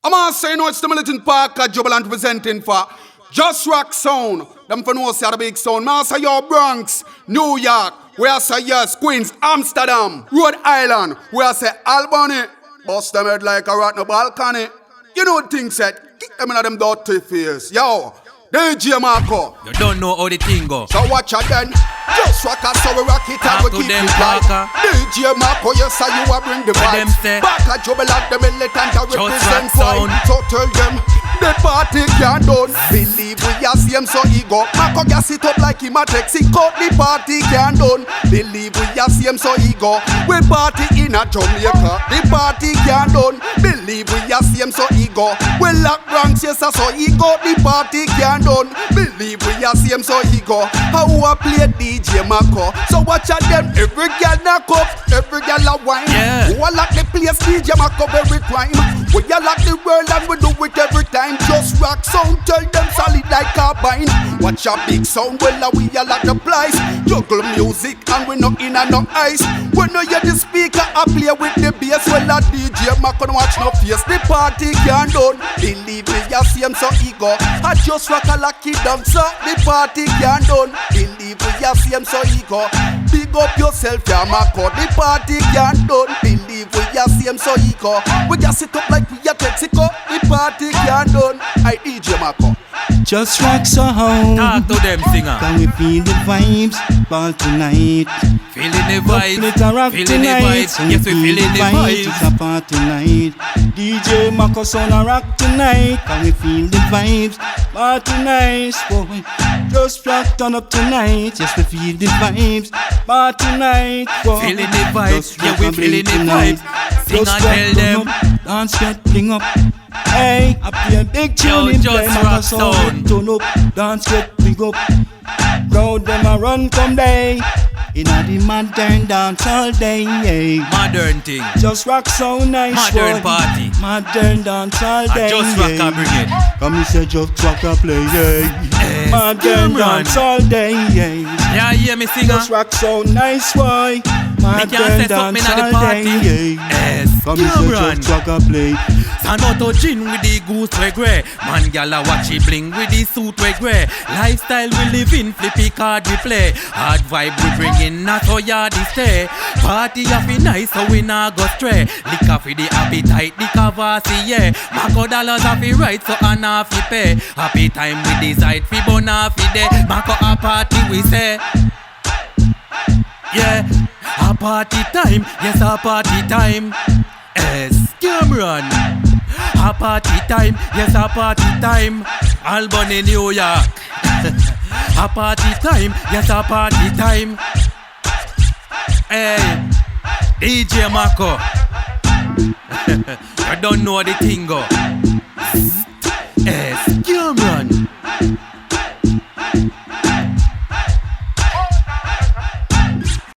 I'm gonna say, you know, it's the Militant Parker Jubilant presenting for Just Rock Sound. Them for no say the big sound. Man, I say, yo, Bronx, New York. We I say, yes, Queens, Amsterdam, Rhode Island. We I say, Albany. Bust them head like a rat no balcony. You know things said, kick them in them dirty face. Yo, DJ Marco. You don't know how the thing go. So watch it then. Just rock us so we rock it and we keep it light. DJ Marco, yes, sir, you a bring the vibes. Back a Jubilant, the militant a represent wine. So tell them, the party can't done. Believe we a same so ego. Marco gas it up like him a taxi cut. The party can't done. Believe we a same so ego. We party in a Jamaica. The party can't done. Believe we a same so ego. We lock Bronx, yes, sir, so ego. The party can't done. Believe we a same so ego. How I play DJ Marco. So watch out them. Every girl knock up, every girl a wine. Yeah. Who a lock the place DJ Marco every time. We a lock the world and we do it every time. Just rock sound, tell them solid like carbine. Watch a big sound, well we a lock the price. Juggle music and we no in and no ice. When you hear the speaker, I play with the bass. Well a DJ Marco no watch no face. The party can't done. Believe me, you see him so ego. I just rock a lucky dancer. The party can't done. Believe me, you see him so ego. Big up yourself, yeah, Marco. The party can't done. Believe me, you see him so ego. We just sit up like we a Texaco. The party can't done. I DJ Marco. Just rock sound. Talk to them, singer. Can we feel the vibes? Ball tonight. Feeling the vibes. Let a rock Feeling the tonight. vibes. Yes, we feeling the vibes. It's a party night. DJ Marco sound a rock tonight. Can we feel the vibes? Party nice, boy. Just rock turn up tonight. Yes, we feel the vibes. Party night, boy. Feeling the vibes. Just Yeah, rock we and feeling the tonight. vibes. Sing Just and rock, tell turn them. up, dance get bling up. Hey, I play a big tune in Just play. rock Marco sound. sound turn up, dance get bling up. Crowd them a run come day. Inna the modern dance all day, yeah. Modern thing. Just rock so nice, Modern boy. party. Modern dance all day, I just rock yeah. a bring it. Come and say just rock a play, yeah. Modern run. dance all day, yeah. Yeah, hear me singer. Just rock so nice, boy. Me Modern can't say dance something at all the party. day, yeah. Yes, Come and say run. just rock a play. Stand out to gin with the goose we grey. Man gal a watch it bling with the suit we grey. Lifestyle we live in, flippy card we play. Hard vibe we bring in, not so yardy stay. Party a fi nice so we nah go stray. Liquor for the appetite, the cavasi yeah. Marco dollars a fi right so a nah fi pay. Happy time we decide fi bun a fi day. Marco a party we say. Yeah, a party time, yes a party time. Yes, Cameron. A party time, yes a party time. Albany, New York. A party time, yes a party time. Hey, DJ Marco. You don't know the thing go.